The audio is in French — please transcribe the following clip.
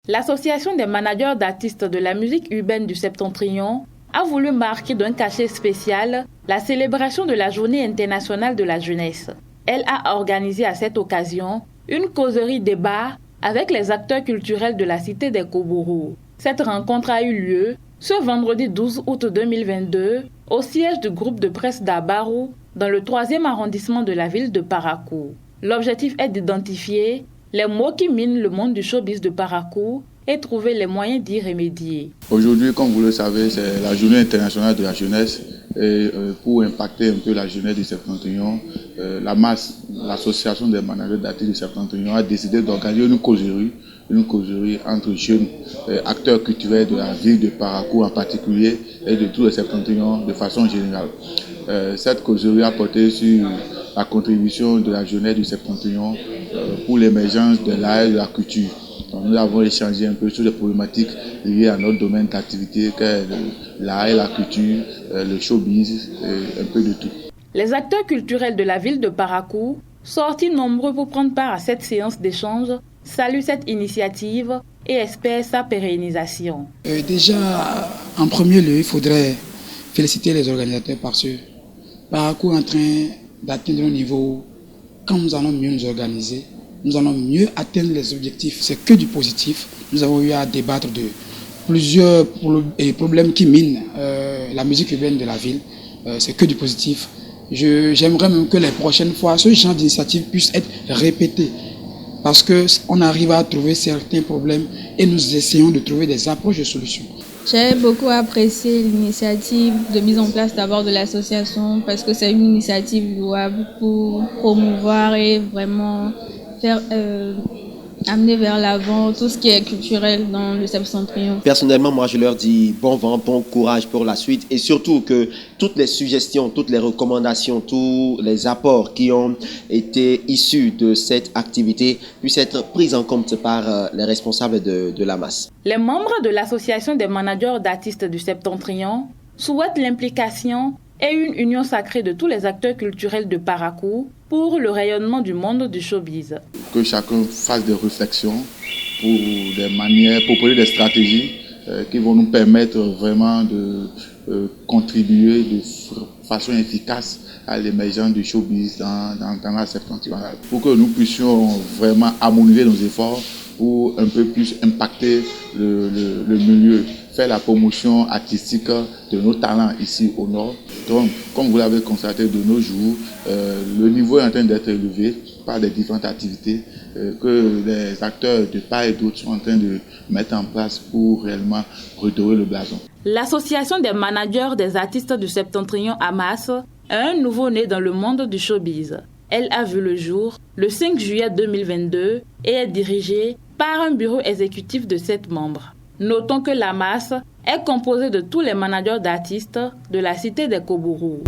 L'Association des managers d'artistes de la musique urbaine du Septentrion a voulu marquer d'un cachet spécial la célébration de la Journée internationale de la jeunesse. Elle a organisé à cette occasion une causerie débat avec les acteurs culturels de la cité des Kobourous. Cette rencontre a eu lieu ce vendredi 12 août 2022 au siège du groupe de presse d'Abarou dans le 3e arrondissement de la ville de Parakou. L'objectif est d'identifier les maux qui minent le monde du showbiz de Parakou et trouver les moyens d'y remédier. Aujourd'hui, comme vous le savez, c'est la Journée internationale de la jeunesse. Et pour impacter un peu la jeunesse du Septentrion, la MAS, l'Association des managers d'artistes du Septentrion, a décidé d'organiser une causerie entre jeunes acteurs culturels de la ville de Parakou en particulier et de tous les Septentrions de façon générale. Cette causerie a porté sur la contribution de la jeunesse du Septentrion pour l'émergence de l'art et de la culture. Donc, nous avons échangé un peu sur les problématiques liées à notre domaine d'activité, qu'est l'art et la culture, le showbiz, un peu de tout. Les acteurs culturels de la ville de Parakou, sortis nombreux pour prendre part à cette séance d'échange, saluent cette initiative et espèrent sa pérennisation. Déjà, en premier lieu, il faudrait féliciter les organisateurs parce que Parakou est en train d'atteindre un niveau. Quand nous allons mieux nous organiser, nous allons mieux atteindre les objectifs. C'est que du positif. Nous avons eu à débattre de plusieurs problèmes qui minent la musique urbaine de la ville. C'est que du positif. J'aimerais même que les prochaines fois, ce genre d'initiative puisse être répété. Parce qu'on arrive à trouver certains problèmes et nous essayons de trouver des approches de solutions. J'ai beaucoup apprécié l'initiative de mise en place d'abord de l'association parce que c'est une initiative louable pour promouvoir et vraiment faire amener vers l'avant tout ce qui est culturel dans le Septentrion. Personnellement, moi je leur dis bon vent, bon courage pour la suite et surtout que toutes les suggestions, toutes les recommandations, tous les apports qui ont été issus de cette activité puissent être pris en compte par les responsables de la MAS. Les membres de l'Association des managers d'artistes du Septentrion souhaitent l'implication et une union sacrée de tous les acteurs culturels de Parakou pour le rayonnement du monde du showbiz. Que chacun fasse des réflexions pour des manières, proposer des stratégies qui vont nous permettre vraiment de contribuer de façon efficace à l'émergence du showbiz dans la septentrionale. Pour que nous puissions vraiment harmoniser nos efforts pour un peu plus impacter le milieu, faire la promotion artistique de nos talents ici au nord. Donc, comme vous l'avez constaté de nos jours, le niveau est en train d'être élevé par les différentes activités que les acteurs de part et d'autre sont en train de mettre en place pour réellement redorer le blason. L'Association des managers des artistes du Septentrion AMAS est un nouveau-né dans le monde du showbiz. Elle a vu le jour le 5 juillet 2022 et est dirigée par un bureau exécutif de 7 membres. Notons que l'AMAS est composée de tous les managers d'artistes de la cité des Kobourous.